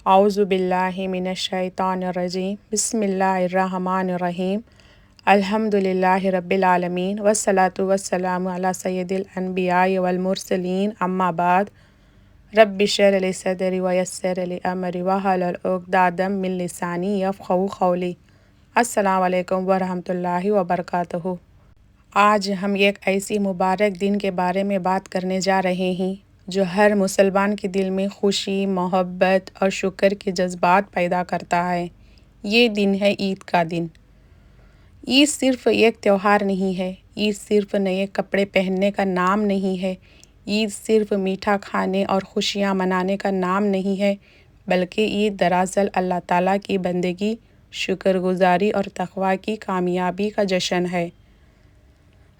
اعوذ باللہ من الشیطان الرجیم بسم اللہ الرحمن الرحیم الحمد للہ رب العالمین والصلاة والسلام علی سید الانبیاء والمرسلین اما بعد رب اشرح لی صدری ویسر لی امری واحلل عقدۃ من لسانی یفقہوا قولی۔ السلام علیکم ورحمۃ اللہ وبرکاتہ۔ آج ہم ایک ایسی مبارک دن کے بارے میں بات کرنے جا رہے ہیں جو ہر مسلمان کے دل میں خوشی، محبت اور شکر کے جذبات پیدا کرتا ہے۔ یہ دن ہے عید کا دن۔ عید صرف ایک تہوار نہیں ہے، عید صرف نئے کپڑے پہننے کا نام نہیں ہے، عید صرف میٹھا کھانے اور خوشیاں منانے کا نام نہیں ہے، بلکہ عید دراصل اللہ تعالیٰ کی بندگی، شکر گزاری اور تقویٰ کی کامیابی کا جشن ہے۔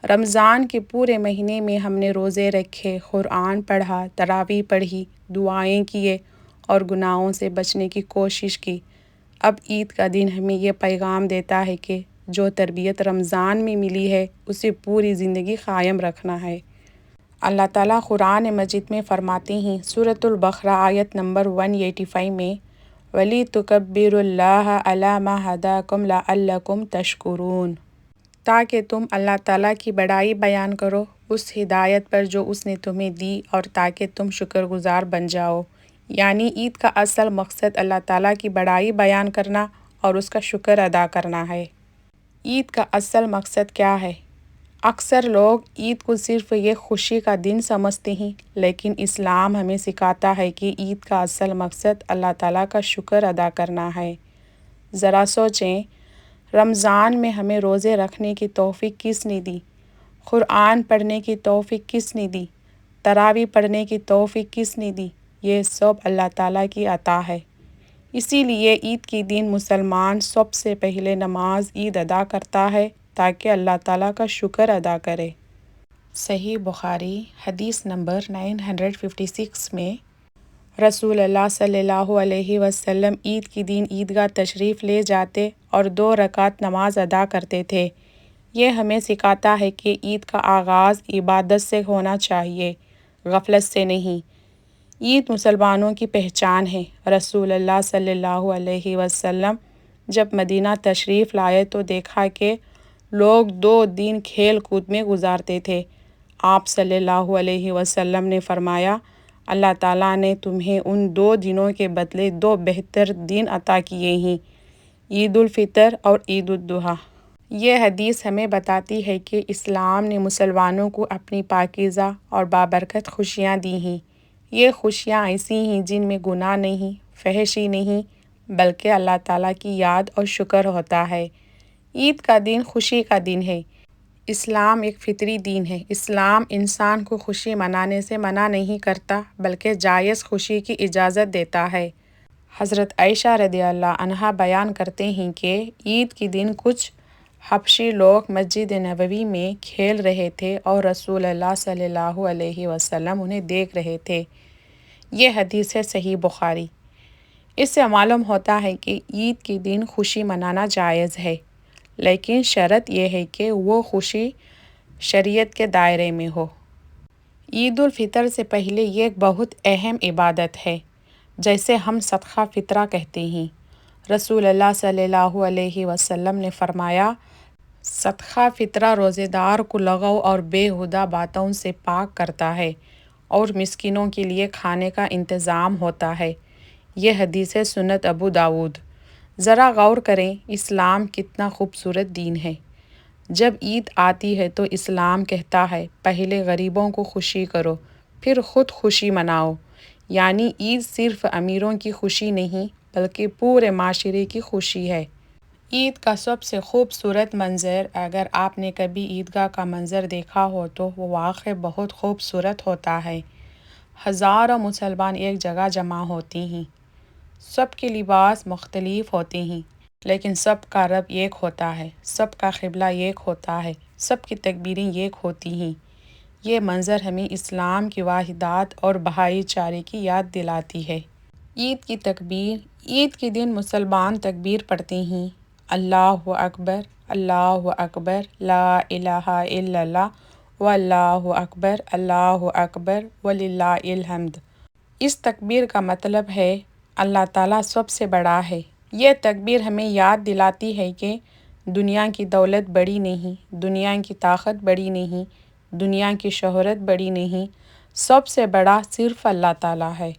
رمضان کے پورے مہینے میں ہم نے روزے رکھے، قرآن پڑھا، تراویح پڑھی، دعائیں کیے اور گناہوں سے بچنے کی کوشش کی۔ اب عید کا دن ہمیں یہ پیغام دیتا ہے کہ جو تربیت رمضان میں ملی ہے اسے پوری زندگی قائم رکھنا ہے۔ اللہ تعالیٰ قرآن مجید میں فرماتے ہیں، سورۃ البقرہ آیت نمبر 185 میں، وَلِتُكَبِّرُوا اللَّهَ عَلَىٰ مَا هَدَاكُمْ لَعَلَّكُمْ تَشْكُرُونَ، تاکہ تم اللہ تعالیٰ کی بڑائی بیان کرو اس ہدایت پر جو اس نے تمہیں دی اور تاکہ تم شکر گزار بن جاؤ۔ یعنی عید کا اصل مقصد اللہ تعالیٰ کی بڑائی بیان کرنا اور اس کا شکر ادا کرنا ہے۔ عید کا اصل مقصد کیا ہے؟ اکثر لوگ عید کو صرف ایک خوشی کا دن سمجھتے ہیں، لیکن اسلام ہمیں سکھاتا ہے کہ عید کا اصل مقصد اللہ تعالیٰ کا شکر ادا کرنا ہے۔ ذرا سوچیں، رمضان میں ہمیں روزے رکھنے کی توفیق کس نے دی؟ قرآن پڑھنے کی توفیق کس نے دی؟ تراویح پڑھنے کی توفیق کس نے دی؟ یہ سب اللہ تعالیٰ کی عطا ہے۔ اسی لیے عید کے دن مسلمان سب سے پہلے نماز عید ادا کرتا ہے تاکہ اللہ تعالیٰ کا شکر ادا کرے۔ صحیح بخاری حدیث نمبر 956 میں رسول اللہ صلی اللہ علیہ وسلم عید کے دن عیدگاہ تشریف لے جاتے اور 2 رکعت نماز ادا کرتے تھے۔ یہ ہمیں سکھاتا ہے کہ عید کا آغاز عبادت سے ہونا چاہیے، غفلت سے نہیں۔ عید مسلمانوں کی پہچان ہے۔ رسول اللہ صلی اللہ علیہ وسلم جب مدینہ تشریف لائے تو دیکھا کہ لوگ 2 دن کھیل کود میں گزارتے تھے۔ آپ صلی اللہ علیہ وسلم نے فرمایا، اللہ تعالیٰ نے تمہیں ان 2 دنوں کے بدلے 2 بہتر دن عطا کیے ہیں، عید الفطر اور عید الاضحیٰ۔ یہ حدیث ہمیں بتاتی ہے کہ اسلام نے مسلمانوں کو اپنی پاکیزہ اور بابرکت خوشیاں دی ہیں۔ یہ خوشیاں ایسی ہیں جن میں گناہ نہیں، فحشی نہیں، بلکہ اللہ تعالیٰ کی یاد اور شکر ہوتا ہے۔ عید کا دن خوشی کا دن ہے۔ اسلام ایک فطری دین ہے۔ اسلام انسان کو خوشی منانے سے منع نہیں کرتا بلکہ جائز خوشی کی اجازت دیتا ہے۔ حضرت عائشہ رضی اللہ عنہا بیان کرتے ہیں کہ عید کے دن کچھ حبشی لوگ مسجد نبوی میں کھیل رہے تھے اور رسول اللہ صلی اللہ علیہ وسلم انہیں دیکھ رہے تھے۔ یہ حدیث ہے صحیح بخاری۔ اس سے معلوم ہوتا ہے کہ عید کے دن خوشی منانا جائز ہے، لیکن شرط یہ ہے کہ وہ خوشی شریعت کے دائرے میں ہو۔ عید الفطر سے پہلے یہ ایک بہت اہم عبادت ہے، جیسے ہم صدقہ فطرہ کہتے ہیں۔ رسول اللہ صلی اللہ علیہ وسلم نے فرمایا، صدقہ فطرہ روزے دار کو لغو اور بے ہودہ باتوں سے پاک کرتا ہے اور مسکینوں کے لیے کھانے کا انتظام ہوتا ہے۔ یہ حدیث ہے سنن ابو داؤد۔ ذرا غور کریں، اسلام کتنا خوبصورت دین ہے۔ جب عید آتی ہے تو اسلام کہتا ہے، پہلے غریبوں کو خوشی کرو، پھر خود خوشی مناؤ۔ یعنی عید صرف امیروں کی خوشی نہیں بلکہ پورے معاشرے کی خوشی ہے۔ عید کا سب سے خوبصورت منظر، اگر آپ نے کبھی عیدگاہ کا منظر دیکھا ہو تو وہ واقعی بہت خوبصورت ہوتا ہے۔ ہزاروں مسلمان ایک جگہ جمع ہوتے ہیں۔ سب کے لباس مختلف ہوتے ہیں، لیکن سب کا رب ایک ہوتا ہے، سب کا قبلہ ایک ہوتا ہے، سب کی تکبیریں ایک ہوتی ہیں۔ یہ منظر ہمیں اسلام کی وحدت اور بھائی چارے کی یاد دلاتی ہے۔ عید کی تکبیر۔ عید کے دن مسلمان تکبیر پڑھتے ہیں، اللہ اکبر، اللہ اکبر، لا الہ الا اللہ، واللہ اکبر، اللہ اکبر، وللہ الحمد۔ اس تکبیر کا مطلب ہے اللہ تعالیٰ سب سے بڑا ہے۔ یہ تکبیر ہمیں یاد دلاتی ہے کہ دنیا کی دولت بڑی نہیں، دنیا کی طاقت بڑی نہیں، دنیا کی شہرت بڑی نہیں، سب سے بڑا صرف اللہ تعالیٰ ہے۔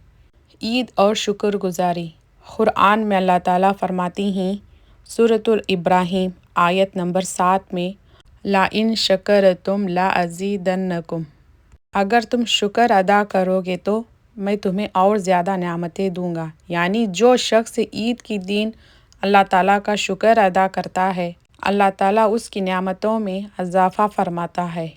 عید اور شکر گزاری۔ قرآن میں اللہ تعالیٰ فرماتی ہیں سورۃ الابراہیم آیت نمبر 7 میں لَإِن شَكَرْتُمْ لَأَزِيدَنَّكُمْ، اگر تم شکر ادا کرو گے تو میں تمہیں اور زیادہ نعمتیں دوں گا۔ یعنی جو شخص عید کے دن اللہ تعالیٰ کا شکر ادا کرتا ہے، اللہ تعالیٰ اس کی نعمتوں میں اضافہ فرماتا ہے۔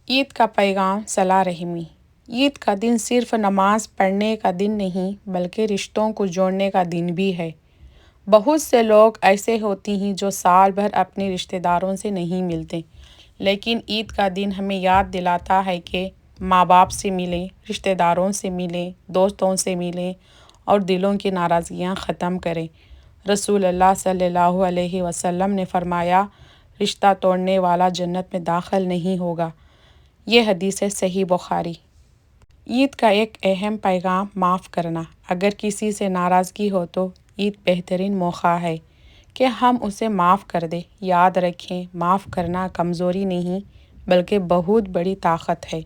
عید کا پیغام صلہ رحمی۔ عید کا دن صرف نماز پڑھنے کا دن نہیں بلکہ رشتوں کو جوڑنے کا دن بھی ہے۔ بہت سے لوگ ایسے ہوتے ہیں جو سال بھر اپنے رشتہ داروں سے نہیں ملتے، لیکن عید کا دن ہمیں یاد دلاتا ہے کہ ماں باپ سے ملیں، رشتہ داروں سے ملیں، دوستوں سے ملیں اور دلوں کی ناراضگیاں ختم کریں۔ رسول اللہ صلی اللہ علیہ وسلم نے فرمایا، رشتہ توڑنے والا جنت میں داخل نہیں ہوگا۔ یہ حدیث ہے صحیح بخاری۔ عید کا ایک اہم پیغام معاف کرنا۔ اگر کسی سے ناراضگی ہو تو عید بہترین موقع ہے کہ ہم اسے معاف کر دیں۔ یاد رکھیں، معاف کرنا کمزوری نہیں بلکہ بہت بڑی طاقت ہے۔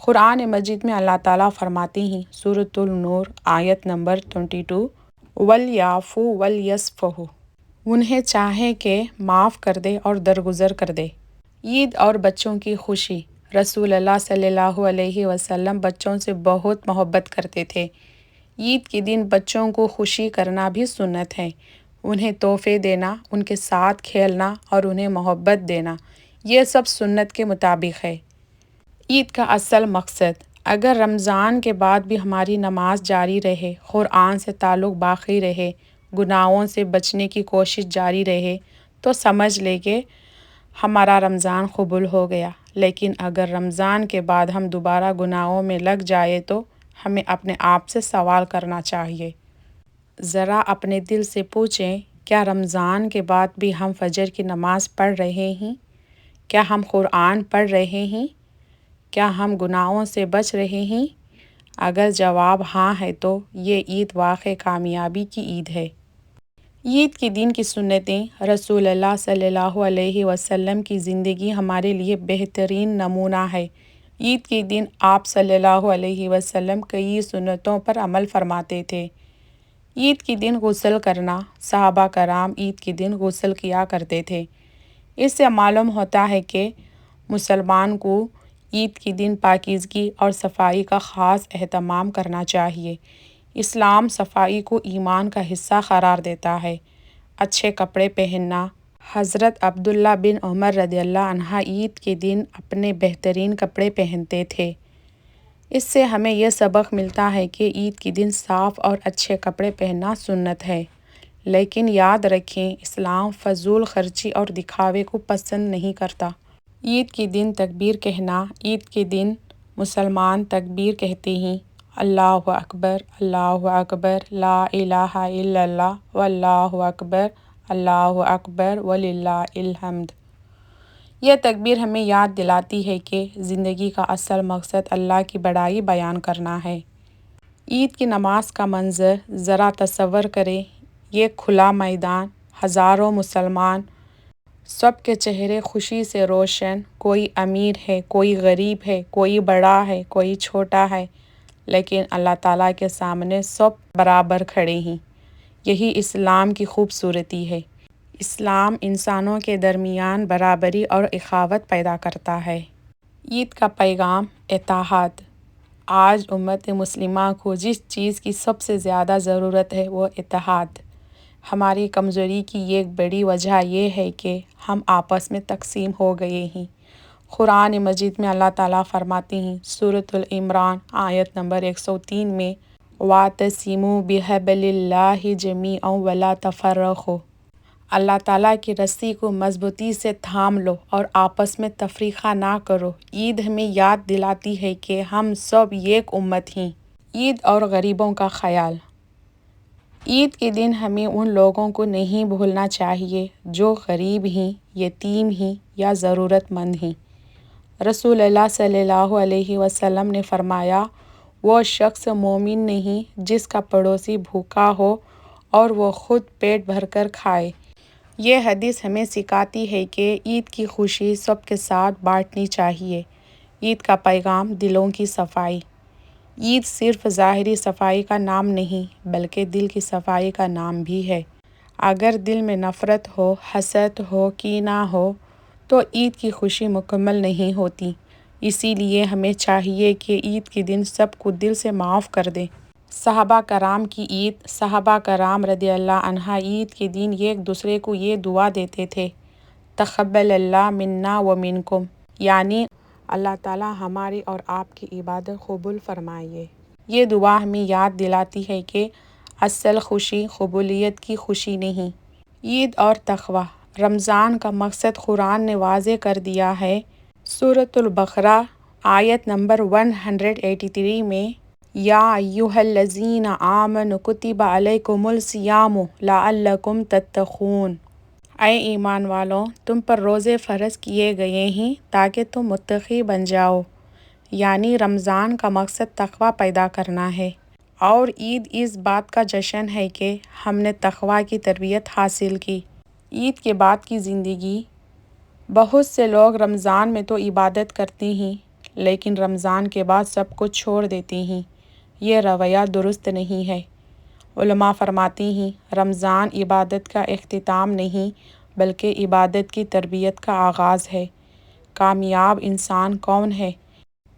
قرآن مجید میں اللہ تعالیٰ فرماتے ہیں سورۃ النور آیت نمبر 22 وَلْيَعْفُوا وَلْيَصْفَحُوا، انہیں چاہے کہ معاف کر دے اور درگزر کر دے۔ عید اور بچوں کی خوشی۔ رسول اللہ صلی اللہ علیہ وسلم بچوں سے بہت محبت کرتے تھے۔ عید کے دن بچوں کو خوشی کرنا بھی سنت ہے۔ انہیں تحفے دینا، ان کے ساتھ کھیلنا اور انہیں محبت دینا، یہ سب سنت کے مطابق ہے۔ عید کا اصل مقصد۔ اگر رمضان کے بعد بھی ہماری نماز جاری رہے، قرآن سے تعلق باقی رہے، گناہوں سے بچنے کی کوشش جاری رہے تو سمجھ لے کہ ہمارا رمضان قبول ہو گیا۔ لیکن اگر رمضان کے بعد ہم دوبارہ گناہوں میں لگ جائے تو ہمیں اپنے آپ سے سوال کرنا چاہیے۔ ذرا اپنے دل سے پوچھیں، کیا رمضان کے بعد بھی ہم فجر کی نماز پڑھ رہے ہیں؟ کیا ہم قرآن پڑھ رہے ہیں؟ کیا ہم گناہوں سے بچ رہے ہیں؟ اگر جواب ہاں ہے تو یہ عید واقعی کامیابی کی عید ہے۔ عید کے دن کی سنتیں۔ رسول اللہ صلی اللہ علیہ وسلم کی زندگی ہمارے لیے بہترین نمونہ ہے۔ عید کے دن آپ صلی اللہ علیہ وسلم کئی سنتوں پر عمل فرماتے تھے۔ عید کے دن غسل کرنا۔ صحابہ کرام عید کے دن غسل کیا کرتے تھے۔ اس سے معلوم ہوتا ہے کہ مسلمان کو عید کے دن پاکیزگی اور صفائی کا خاص اہتمام کرنا چاہیے۔ اسلام صفائی کو ایمان کا حصہ قرار دیتا ہے۔ اچھے کپڑے پہننا۔ حضرت عبداللہ بن عمر رضی اللہ عنہ عید کے دن اپنے بہترین کپڑے پہنتے تھے۔ اس سے ہمیں یہ سبق ملتا ہے کہ عید کے دن صاف اور اچھے کپڑے پہننا سنت ہے۔ لیکن یاد رکھیں، اسلام فضول خرچی اور دکھاوے کو پسند نہیں کرتا۔ عید کے دن تکبیر کہنا۔ عید کے دن مسلمان تکبیر کہتے ہیں، اللہ اکبر، اللہ اکبر، لا الہ الا اللہ، واللہ اکبر، اللہ اکبر وللہ الحمد۔ یہ تکبیر ہمیں یاد دلاتی ہے کہ زندگی کا اصل مقصد اللہ کی بڑائی بیان کرنا ہے۔ عید کی نماز کا منظر ذرا تصور کریں، یہ کھلا میدان، ہزاروں مسلمان، سب کے چہرے خوشی سے روشن، کوئی امیر ہے، کوئی غریب ہے، کوئی بڑا ہے، کوئی چھوٹا ہے، لیکن اللہ تعالیٰ کے سامنے سب برابر کھڑے ہیں۔ یہی اسلام کی خوبصورتی ہے۔ اسلام انسانوں کے درمیان برابری اور اخوت پیدا کرتا ہے۔ عید کا پیغام اتحاد۔ آج امت مسلمہ کو جس چیز کی سب سے زیادہ ضرورت ہے وہ اتحاد۔ ہماری کمزوری کی ایک بڑی وجہ یہ ہے کہ ہم آپس میں تقسیم ہو گئے ہیں۔ قرآن مجید میں اللہ تعالیٰ فرماتے ہیں سورۃ العمران آیت نمبر 103 میں وَاعْتَصِمُوا بِحَبْلِ اللَّهِ جَمِيعًا وَلَا تَفَرَّقُوا، اللہ تعالیٰ کی رسی کو مضبوطی سے تھام لو اور آپس میں تفریقہ نہ کرو۔ عید ہمیں یاد دلاتی ہے کہ ہم سب ایک امت ہیں۔ عید اور غریبوں کا خیال۔ عید کے دن ہمیں ان لوگوں کو نہیں بھولنا چاہیے جو غریب ہیں، یتیم ہیں یا ضرورت مند ہیں۔ رسول اللہ صلی اللہ علیہ وسلم نے فرمایا، وہ شخص مومن نہیں جس کا پڑوسی بھوکا ہو اور وہ خود پیٹ بھر کر کھائے۔ یہ حدیث ہمیں سکھاتی ہے کہ عید کی خوشی سب کے ساتھ بانٹنی چاہیے۔ عید کا پیغام دلوں کی صفائی۔ عید صرف ظاہری صفائی کا نام نہیں بلکہ دل کی صفائی کا نام بھی ہے۔ اگر دل میں نفرت ہو، حسد ہو، کینہ ہو تو عید کی خوشی مکمل نہیں ہوتی۔ اسی لیے ہمیں چاہیے کہ عید کے دن سب کو دل سے معاف کر دیں۔ صحابہ کرام کی عید۔ صحابہ کرام رضی اللہ عنہ عید کے دن ایک دوسرے کو یہ دعا دیتے تھے، تقبل اللہ منا و منکم، یعنی اللہ تعالیٰ ہماری اور آپ کی عبادت قبول فرمائے۔ یہ دعا ہمیں یاد دلاتی ہے کہ اصل خوشی قبولیت کی خوشی نہیں۔ عید اور تقویٰ۔ رمضان کا مقصد قرآن نے واضح کر دیا ہے۔ سورۃ البقرہ آیت نمبر 183 میں یا ایھا الذین آمنوا کتب علیکم الصیام لعلکم تتقون، اے ایمان والو تم پر روزے فرض کیے گئے ہیں تاکہ تم متقی بن جاؤ، یعنی رمضان کا مقصد تقویٰ پیدا کرنا ہے، اور عید اس بات کا جشن ہے کہ ہم نے تقویٰ کی تربیت حاصل کی۔ عید کے بعد کی زندگی۔ بہت سے لوگ رمضان میں تو عبادت کرتے ہیں لیکن رمضان کے بعد سب کچھ چھوڑ دیتے ہیں۔ یہ رویہ درست نہیں ہے۔ علماء فرماتے ہیں رمضان عبادت کا اختتام نہیں بلکہ عبادت کی تربیت کا آغاز ہے۔ کامیاب انسان کون ہے؟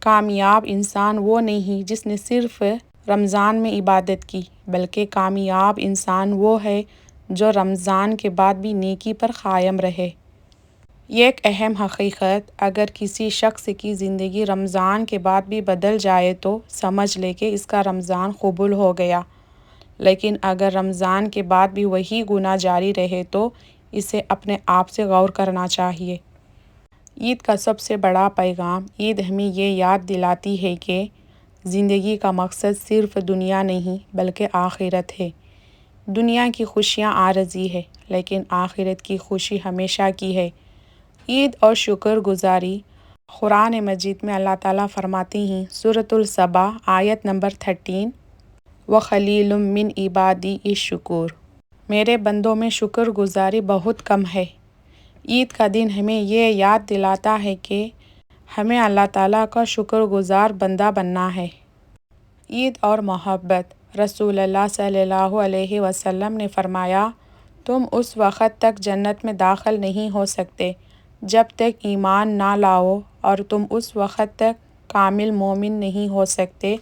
کامیاب انسان وہ نہیں جس نے صرف رمضان میں عبادت کی بلکہ کامیاب انسان وہ ہے جو رمضان کے بعد بھی نیکی پر قائم رہے۔ ایک اہم حقیقت، اگر کسی شخص کی زندگی رمضان کے بعد بھی بدل جائے تو سمجھ لے کہ اس کا رمضان قبول ہو گیا، لیکن اگر رمضان کے بعد بھی وہی گناہ جاری رہے تو اسے اپنے آپ سے غور کرنا چاہیے۔ عید کا سب سے بڑا پیغام۔ عید ہمیں یہ یاد دلاتی ہے کہ زندگی کا مقصد صرف دنیا نہیں بلکہ آخرت ہے۔ دنیا کی خوشیاں عارضی ہے لیکن آخرت کی خوشی ہمیشہ کی ہے۔ عید اور شکر گزاری۔ قرآن مجید میں اللہ تعالیٰ فرماتے ہیں، سورۃ السبا آیت نمبر 13، وَقَلِيلٌ مِّنْ عِبَادِيَ الشَّكُورُ، میرے بندوں میں شکر گزاری بہت کم ہے۔ عید کا دن ہمیں یہ یاد دلاتا ہے کہ ہمیں اللہ تعالیٰ کا شکر گزار بندہ بننا ہے۔ عید اور محبت۔ رسول اللہ صلی اللہ علیہ وسلم نے فرمایا، تم اس وقت تک جنت میں داخل نہیں ہو سکتے جب تک ایمان نہ لاؤ، اور تم اس وقت تک کامل مومن نہیں ہو سکتے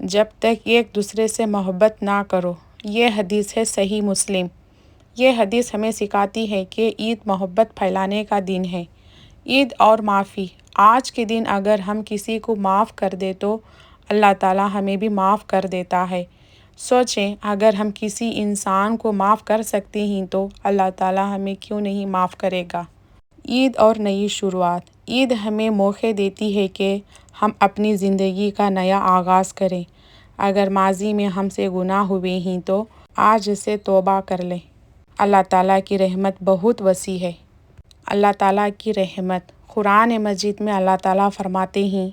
جب تک ایک دوسرے سے محبت نہ کرو۔ یہ حدیث ہے صحیح مسلم۔ یہ حدیث ہمیں سکھاتی ہے کہ عید محبت پھیلانے کا دن ہے۔ عید اور معافی۔ آج کے دن اگر ہم کسی کو معاف کر دیں تو اللہ تعالیٰ ہمیں بھی معاف کر دیتا ہے۔ سوچیں اگر ہم کسی انسان کو معاف کر سکتے ہیں تو اللہ تعالیٰ ہمیں کیوں نہیں معاف کرے گا۔ عید اور نئی شروعات۔ عید ہمیں موقع دیتی ہے کہ ہم اپنی زندگی کا نیا آغاز کریں۔ اگر ماضی میں ہم سے گناہ ہوئے ہیں تو آج سے توبہ کر لیں۔ اللہ تعالیٰ کی رحمت بہت وسیع ہے۔ اللہ تعالیٰ کی رحمت۔ قرآن مجید میں اللہ تعالیٰ فرماتے ہیں،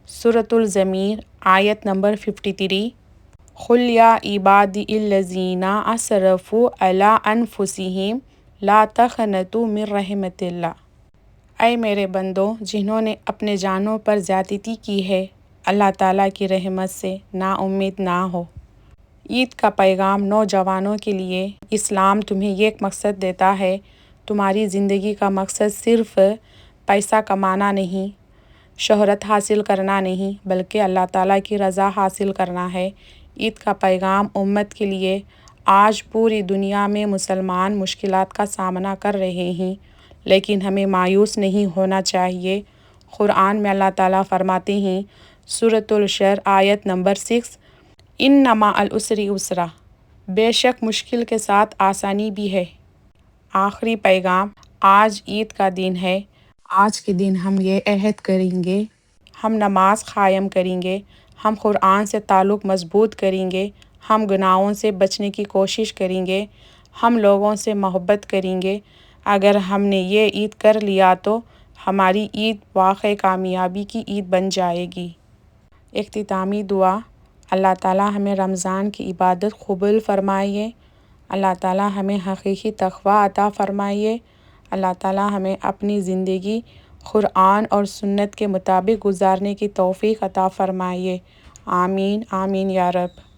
سورۃ الزمر آیت نمبر 53، قُلْ يَا عِبَادِيَ الَّذِينَ أَسْرَفُوا عَلَىٰ أَنفُسِهِمْ لَا تَقْنَطُوا مِن رَحْمَتِ اللَّهِ، اے میرے بندوں جنہوں نے اپنے جانوں پر زیادتی کی ہے، اللہ تعالیٰ کی رحمت سے نا امید نہ ہو۔ عید کا پیغام نوجوانوں کے لیے۔ اسلام تمہیں ایک مقصد دیتا ہے۔ تمہاری زندگی کا مقصد صرف پیسہ کمانا نہیں، شہرت حاصل کرنا نہیں بلکہ اللہ تعالیٰ کی رضا حاصل کرنا ہے۔ عید کا پیغام امت کے لیے۔ آج پوری دنیا میں مسلمان مشکلات کا سامنا کر رہے ہیں لیکن ہمیں مایوس نہیں ہونا چاہیے۔ قرآن میں اللہ تعالیٰ فرماتے ہیں، سورۃ الحشر آیت نمبر 6، اِنَّ مَعَ الْعُسْرِ یُسْرًا، بے شک مشکل کے ساتھ آسانی بھی ہے۔ آخری پیغام۔ آج عید کا دن ہے۔ آج کے دن ہم یہ عہد کریں گے، ہم نماز قائم کریں گے، ہم قرآن سے تعلق مضبوط کریں گے، ہم گناہوں سے بچنے کی کوشش کریں گے، ہم لوگوں سے محبت کریں گے۔ اگر ہم نے یہ عید کر لیا تو ہماری عید واقعی کامیابی کی عید بن جائے گی۔ اختتامی دعا۔ اللہ تعالیٰ ہمیں رمضان کی عبادت قبول فرمائیے۔ اللہ تعالیٰ ہمیں حقیقی تقوی عطا فرمائیے۔ اللہ تعالیٰ ہمیں اپنی زندگی قرآن اور سنت کے مطابق گزارنے کی توفیق عطا فرمائیے۔ آمین آمین یا رب۔